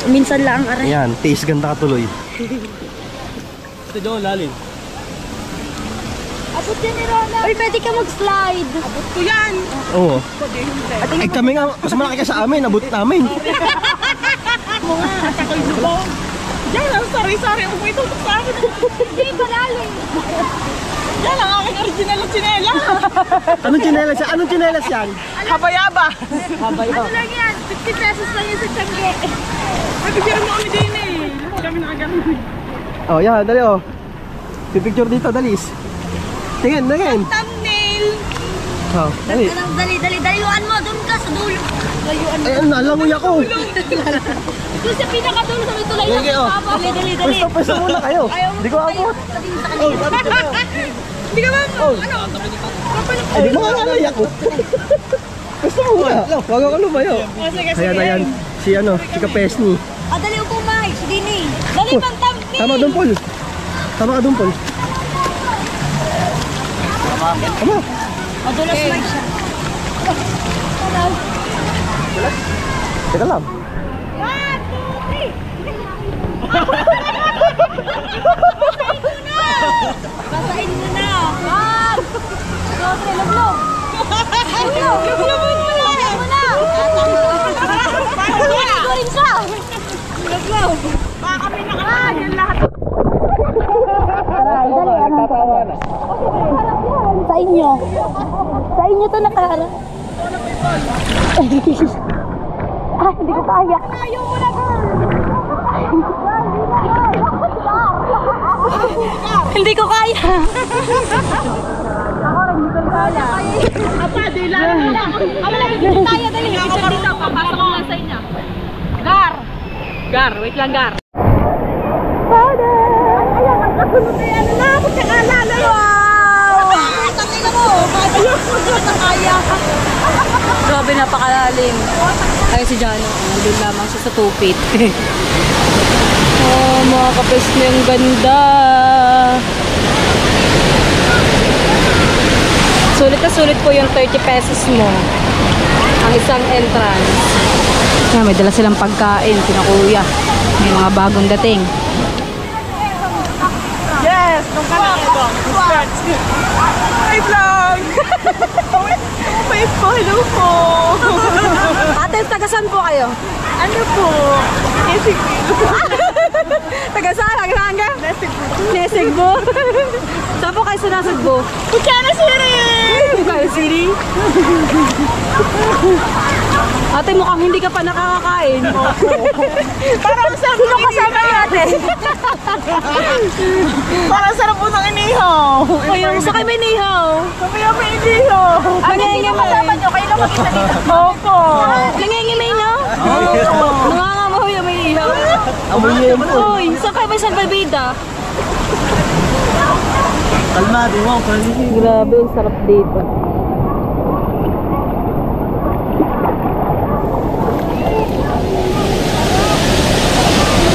Minsan lang, aray. Ayan, taste ganda ka tuloy. Ito doon, lalim. Abot yan ni Rola. Uy, pwede ka mag-slide. Abot ko yan. Oo. Eh kami nga, mas malaki ka sa amin, abot namin. Mo nga, at ako'y lubong. Yan ang sari-sari ang itutok sa akin. Hindi malalim. Yan ang aking original na tsinela. Anong tsinelas yan? Anong tsinelas yan? Habayaba. Ano lang yan? 50 pesos lang yan sa Tiangge. Nabigyan mo kami din eh. Kami nakagaling. Oh, yan, dali oh. Pipicture dito, dalis. Tingin. Thumbnail. Oh, dali. Dali. Daliwan mo. Doon ka sa dulo. Ay, nalangoy ako. Doon sa pinakadulo sa may tulay Sige, oh. Dali. Pwesto muna kayo. Hindi ko abot. Oh, Hindi ka ba? Oh. Ano? Hindi mo kakalay ako. Pwesto muna. Huwag ako lumayo. Sige. Ayan. Si Kapesni. Ah, dali upo, Mike. Si Dini. Dali, pang thumbnail. Tama doon, Paul. Tama ka doon, Paul. Tama. Madulas, Mike siya. Teka lang. 1, 2, 3. Basahin mo na. Wag. Sobre, lablog. Lablog mo na. Maligo rin siya. Lablog. Baka kami nakakain yan lahat. Sa inyo. Sa inyo to nakaharap. Hindi ko kaya. Ayaw mo na, girl. Hindi ko kaya. Apa, di lang. Dito tayo, dali. Picture dito. Papasok ko lang sa inyo. Gar, wait lang, Gar. Ayan, magkasunod na yan. Nalapot siya kalala. Wow! Tangina mo. Kaya. Grabe, napakalalim. Ay, si Jano. Nandun lamang siya sa 2 feet. Oh, mga kapes na yung ganda. Sulit na sulit po yung 30 pesos mo. Ang isang entrance. Yan, may dala silang pagkain. Pinakuya. May mga bagong dating. Yes, nung kanang ito. Hi, vlog! Wait po, hello po! Ate, tagasan po kayo? Ano po? Esig Tagasan? Tagasan ka? Nesigbo. Saan po kayo sinasagbo? Puchana City! Kayo, Siri? Ate, mukhang hindi ka pa nakakakain. Parang sarap Sino kasama natin? Parang sarap po ng inihaw! Ayun, sa kami nihaw. Mamaya may inihaw! Nangingimay. Kasama nyo, kayo lang makita dito. Opo! Nangingimay, no? Opo! Nangangamoy, may Amoy niya yung po. Uy, saan kayo ba San Barbida? Kalmado mo, kalmado. Grabe, ang sarap dito.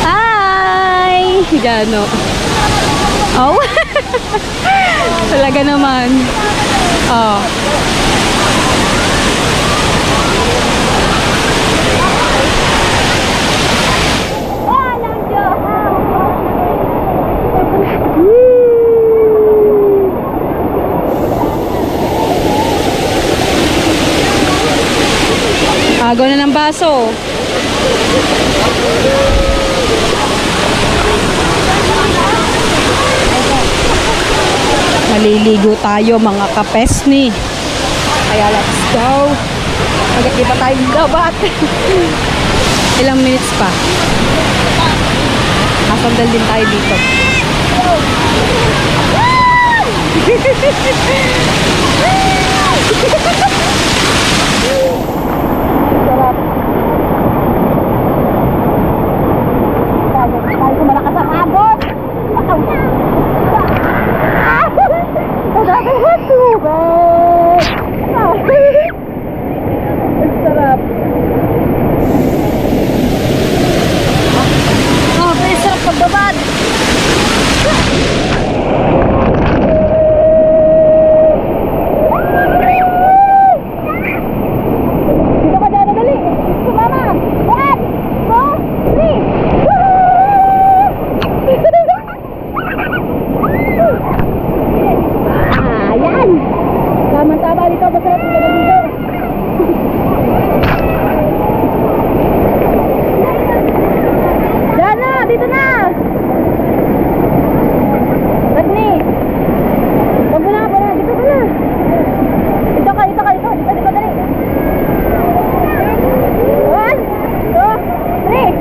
Hi! Si Jano. Oh. Talaga naman. Oh. Agaw na ng baso. Maliligo tayo mga kapesni. Kaya let's go. Agad di pa tayo dapat. Ilang minutes pa. Nasandal din tayo dito. Tayo malakas ang agos. Ang sarap. Oh, may sarap pagbabad. Dito ka dyan, dali. Sumama. 1, 2, 3. Ayan. Tama-tama dito. Masarap dito dito. Diyan na. Dito na. Rodney. Huwag mo na. Dito ka na. Dito ka. Dito. Dito, dali. 1, 2, 3.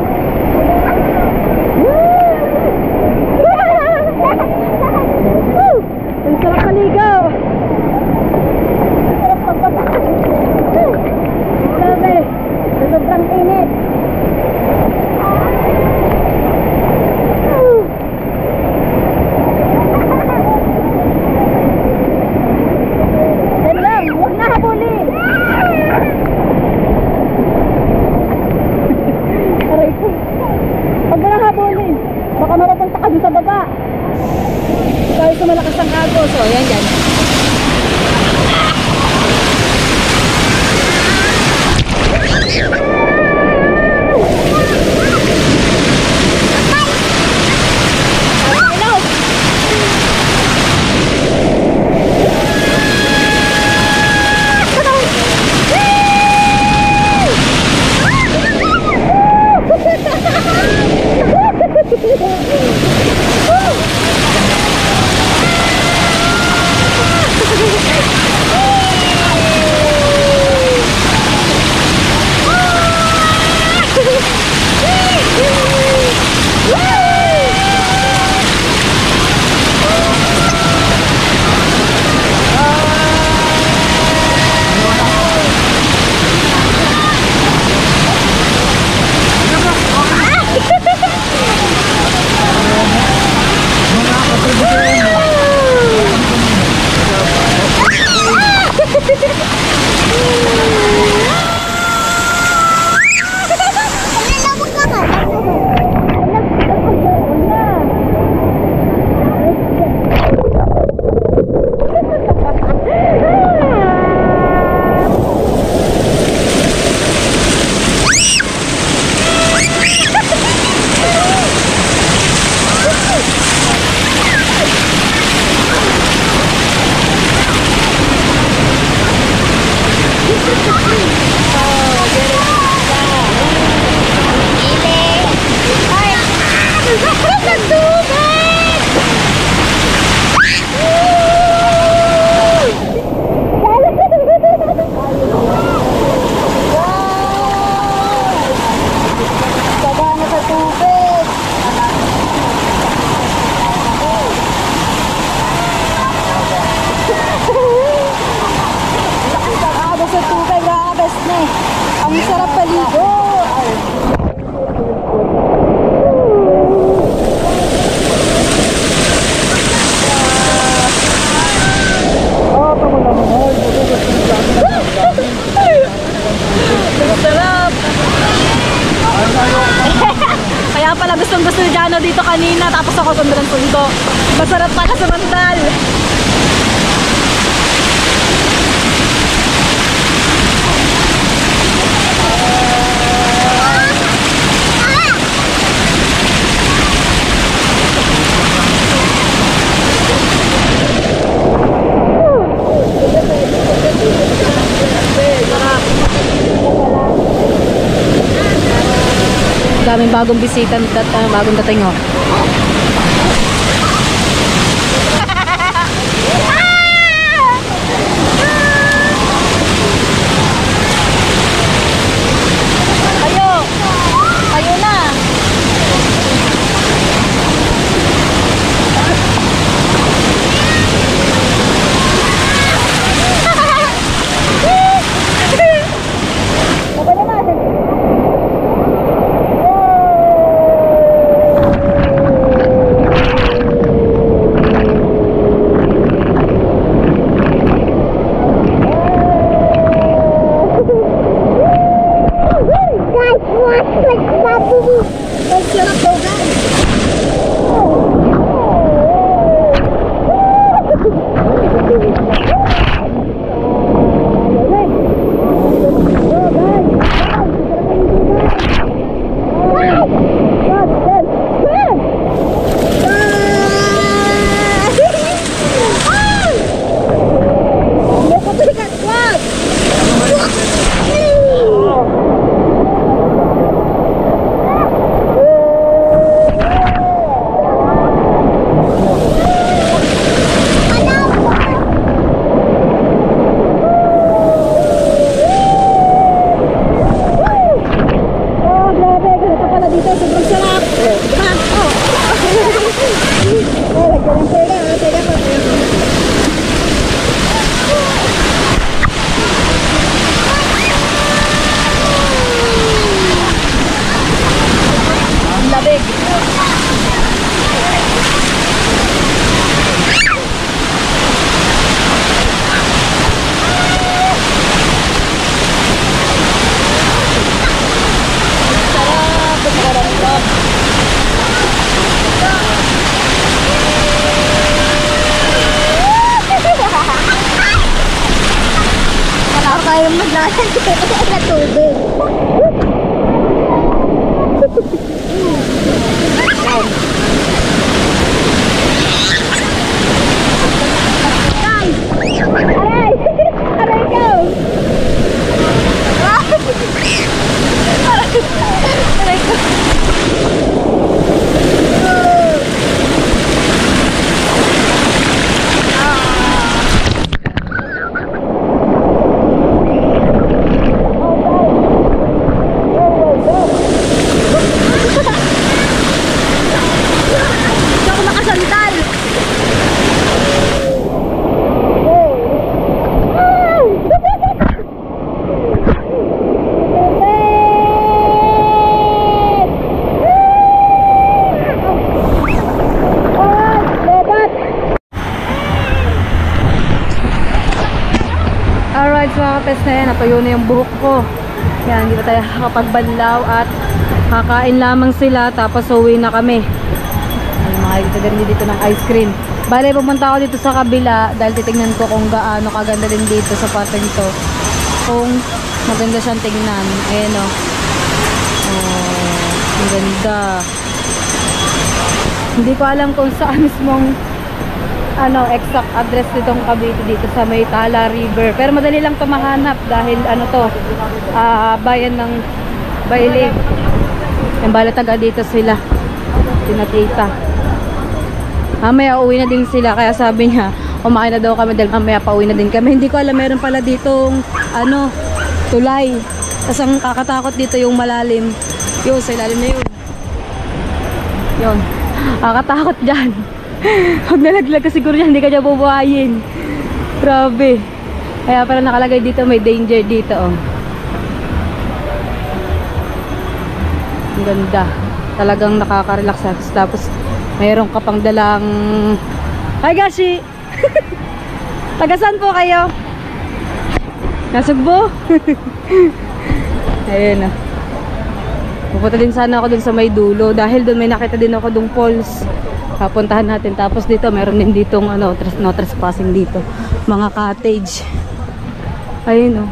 Ang sarap maligaw. Sarap pagpapakit. Grabe. Sobrang init. Yan lang. Huwag na habulin. Aray ko. Huwag na habulin. Baka mapapunta ka dun sa baba. Tayo sa malakas ang agos. O, yan. Nina, tapos ako sundan ng sundo. Masarap pa ka sa mandal. Daming bagong bisita, bagong dating oh. Kayo na. Pes na yan, natuyo na yung buhok ko. Yan, hindi pa tayo kakapagbanlaw at kakain lamang sila tapos uwi na kami. Ay, makikita ganyan dito ng ice cream. Bale, pumunta ako dito sa kabila dahil titignan ko kung gaano kaganda din dito sa pattern to. Kung maganda siyang tignan. Ayan o. Oh, ang ganda. Hindi ko alam kung saan mismong exact address nitong Cavite dito sa may Tala River. Pero madali lang ito mahanap dahil bayan ng Bailig. Yung balataga dito sila. Tinatita. Mamaya uwi na din sila. Kaya sabi niya, kumain na daw kami dahil mamaya pauwi na din kami. Hindi ko alam, meron pala ditong tulay. Tapos ang kakatakot dito yung malalim. Yun, sa ilalim na yun. Yun. Kakatakot dyan. Huwag nalaglag ka siguro yan, hindi ka dyan bubuhayin. Grabe. Kaya pala nakalagay dito, may danger dito. Oh. Ang ganda. Talagang nakaka-relax. Tapos mayroon ka pang dalang... Hi Gashi! Tagasan po kayo? Nasugbo? Ayun oh. Pupunta din sana ako dun sa may dulo dahil dun may nakita din ako dong falls. Puntahan natin. Tapos dito meron din ditong ano, no trespassing dito. Mga cottage. Ayun oh.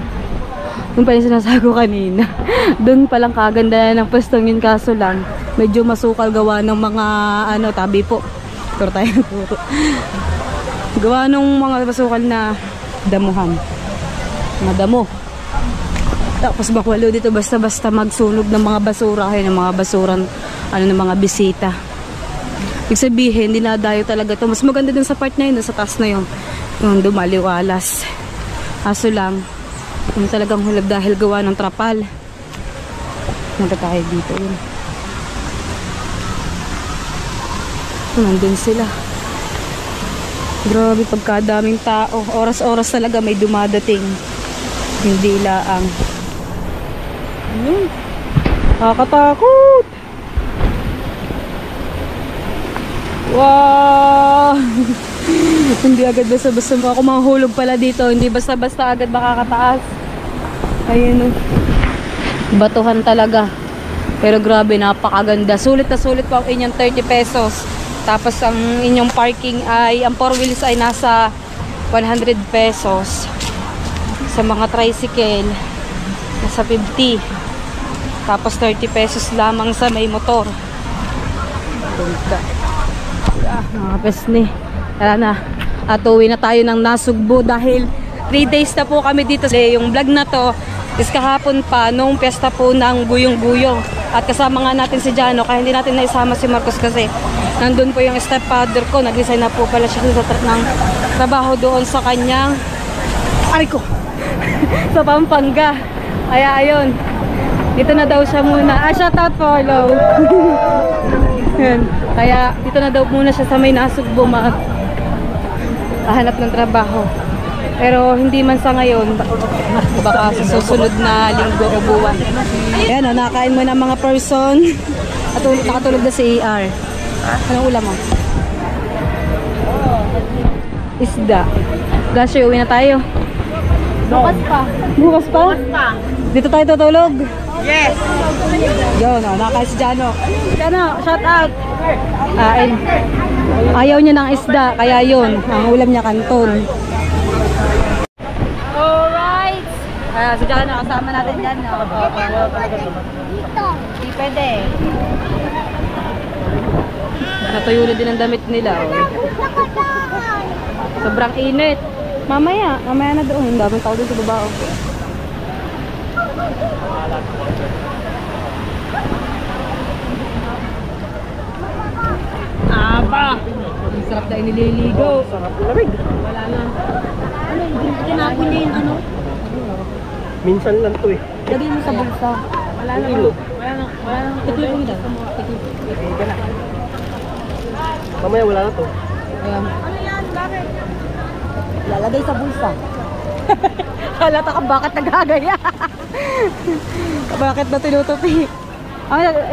Yung pa yung sinasabi ko kanina. Doon palang kaganda ng pwestong yun, kaso lang medyo masukal gawa ng mga ano, tabi po. Turo tayo turo. Gawa ng mga masukal na damuhan. Mga damo. Tapos bakwalo dito basta-basta magsunog ng mga basura. Ayun, ng mga basurang ano, ng mga bisita. Ibig sabihin, dinadayo talaga to. Mas maganda dun sa part na yun, sa taas na yun. Yung dumaliwalas. Aso lang, yung talagang hulog dahil gawa ng trapal. Nanda tayo dito yun. Nandun sila. Grabe, pagkadaming tao. Oras-oras talaga may dumadating. Hindi laang. Ayun. Nakakatakot. Wow. Hindi agad basta-basta ako mahulog pala dito. Hindi basta-basta agad makakataas. Ayun o. Batuhan talaga. Pero grabe, napakaganda. Sulit na sulit po ang inyong 30 pesos. Tapos ang inyong parking ay, ang 4 wheels ay nasa 100 pesos. Sa mga tricycle, nasa 50. Tapos 30 pesos lamang sa may motor. Mga pesni. Tara na. At uwi na tayo ng Nasugbu dahil 3 days na po kami dito. Yung vlog na to is kahapon pa nung piyesta po ng Guyong-Guyong. At kasama nga natin si Jano, kaya hindi natin naisama si Marcos kasi nandun po yung stepfather ko. Nag-resign na po pala siya ng trabaho doon sa kanyang sa Pampanga. Kaya ayun, dito na daw siya muna. Shout out po, hello. Kaya dito na daw muna siya sa may Nasugbu hanap ng trabaho. Pero hindi man sa ngayon, baka sa susunod na linggo o buwan. Ayan o, nakain mo ng mga person. At nakatulog na si ER. Anong ulam mo? Isda. Gasyo, uwi na tayo. Bukas pa. Bukas pa? Dito tayo tutulog? Yes. Yun o, nakain si Jano. Jano, shout out. Ayaw niya ng isda, kaya yun, ang ulam niya kanton. Alright. Si Jano, kasama natin dyan. Dito. Hindi pwede. Natuyo na din ang damit nila. Sobrang init. Mamaya na doon. Ang daming tao doon sa baba. Aba! Ang sarap na inililigo. Sarap na lamig. Wala na. Ano, tinapon niya yung ano? Minsan lang to eh. Lagay mo sa bulsa. Wala na. Wala na. Ituloy mo daw. Mamaya wala na to. Ayan. Ano yan? Bakit? Lalagay sa bulsa. Halata ka bakit nagagaya? Bakit na tinutupi?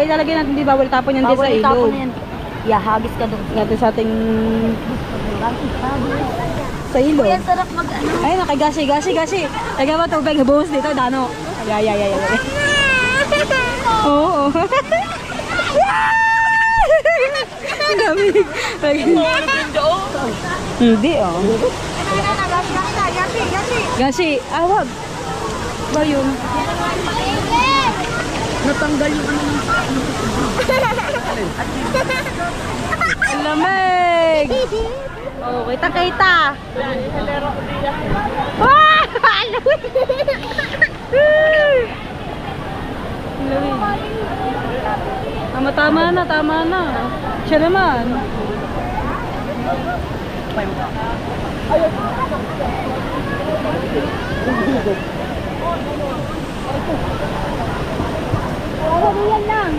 Ilalagay natin, di bawal tapon yan din sa ilog. Hagis ka doon. Natin sa ating sa ilog. Kuya, sarap mag-ano. Ayun na, kay Gashi. Lagyan mo tubig, buhos dito, Dano. Ay. Oo. Ang dami. Hindi, oh. Gashi, wag. Ba yun? Natanggal yung ano ng ang lamig! Oh, kita! Ah! Tama na. Siya naman. Yan lang.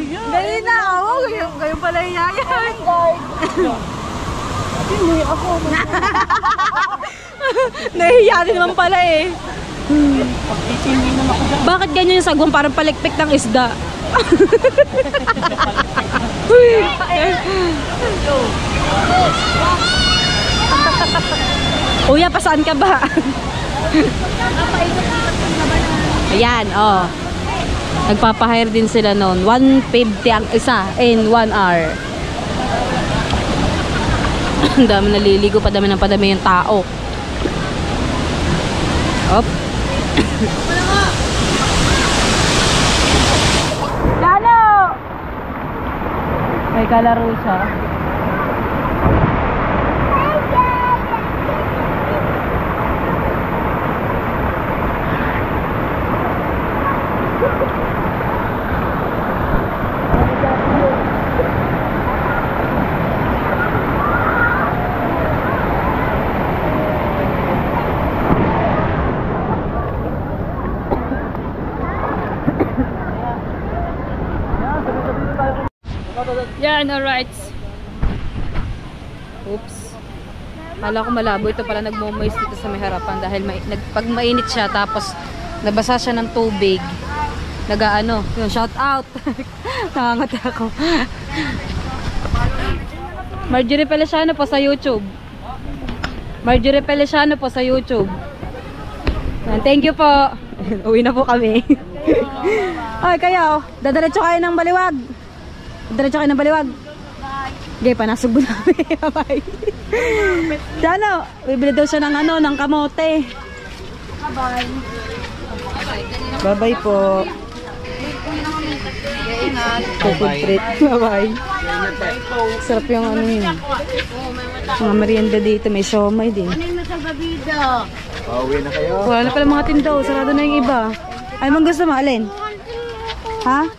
Dali na ako. Kayo pala iyayan. Nahihiya din naman pala eh. Bakit ganyan yung sagwang parang palikpik ng isda? Uya, pa saan ka ba? Ayan, oh. Nagpapahire din sila noon. 150 ang isa in 1 hour. Ang dami naliligo, padami ng padami yung tao. Op. Lalo! May kalaro siya. Yan, alright. Oops. Kala ko malabo. Ito pala nagmo-moist dito sa may harapan dahil pag mainit siya tapos nabasa siya ng tubig. Nagaano, yung shout out. Nakangati ako. Marjorie Feliciano po sa YouTube. Marjorie Feliciano po sa YouTube. Yan, thank you po. Uwi na po kami. Ay, kayo, dadiretso kayo ng Baliwag. Diretso kayo ng Baliwag. Okay, panasog mo namin. Bye-bye. Diano, bibili daw siya ng ano, ng kamote. Bye-bye. Bye-bye po. Bye-bye. Sarap yung ano yun. Mga merienda dito, may siomay din. Pauwi na kayo. Wala na pala mga tindaw, sarado na yung iba. Ay, mang gusto mo, alin? Ha?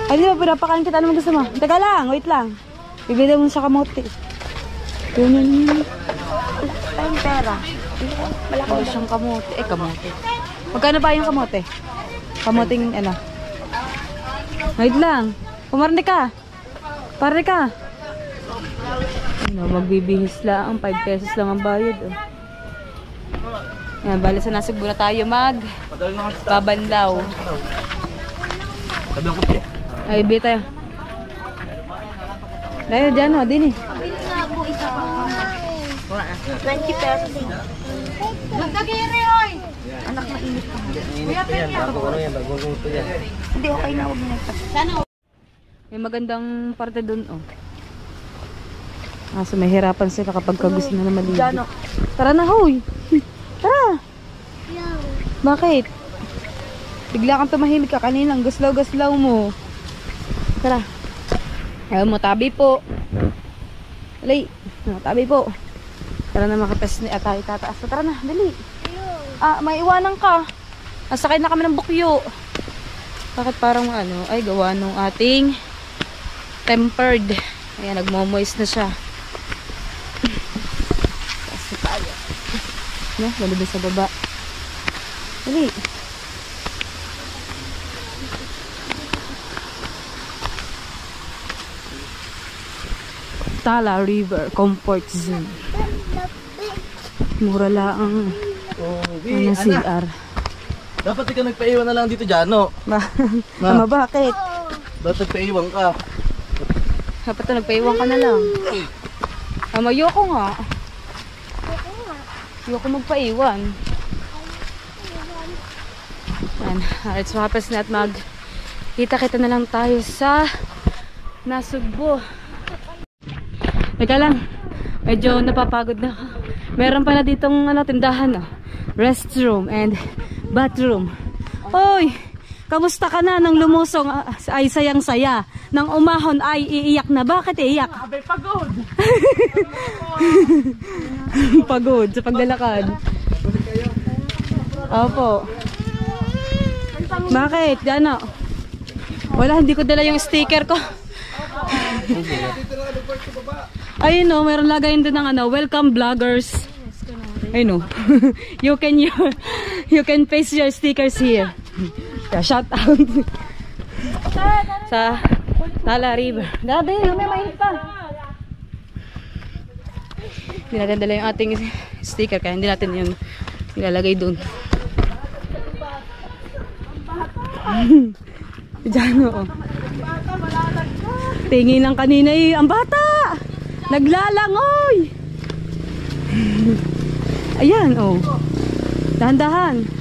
Ay, di ba, pinapakain kita. Ano mo gusto mo? Teka lang, wait lang. Bibili mo sa kamote. Yun. Wala tayong pera. Wala siyang kamote. Kamote. Magkano ba yung kamote? Kamoting, ano? Wait lang. Pumarni ka. Parni ka. Ano, magbibihis lang. 5 pesos lang ang bayad. Oh. Yan, bali sa Nasugbu na tayo babanlaw. Sabi ang kape. Ay, bili tayo. Dahil dyan, din eh. 20 pesos eh. Magkagiri, oy! Anak na init ka. Hindi, okay na. Huwag na. May magandang parte dun, oh. So may hirapan sila kapag gusto na maligo. Tara na, hoy! Tara! Bakit? Bigla kang tumahimik ka kanina. Ang gaslaw-gaslaw mo. Tara. Ayaw mo, tabi po. Dali. Tabi po. Tara na, makapes ni Atay tataas. Tara na, dali. May iwanan ka. Nasakay na kami ng bukyo. Bakit parang ano? Ay, gawa nung ating tempered. Ayan, nagmo-moist na siya. Kasi tayo. No, lalabas sa baba. Dali. Tala River Comfort Zone. Mura lang ang CR. Dapat ikaw nagpaiwan na lang dito, Jano. Ama, bakit? Dapat nagpaiwan ka. Dapat nagpaiwan ka na lang. Ama, ayoko nga. Ayoko magpaiwan. Yan. Alright, so hapas na at kita-kita na lang tayo sa Nasugbu. Teka lang, medyo napapagod na ako. Meron pala ditong tindahan, restroom and bathroom. Hoy, kamusta ka na nang lumusong ay sayang-saya, nang umahon ay iiyak na? Bakit iiyak? Abay, pagod. Pagod sa paglalakad. Opo. Bakit? Gano? Wala, hindi ko dala yung sticker ko. Ayun no, meron lagayin doon ng welcome vloggers. Ayun no. you can paste your stickers here. Shout out. Sa Tala River. Dati, may mainit pa. Hindi natin dala yung ating sticker kaya hindi natin yung ilalagay doon. Diyan o. Tingin lang kanina ang bata! Naglalangoy! Ayan, oh. Dahan-dahan.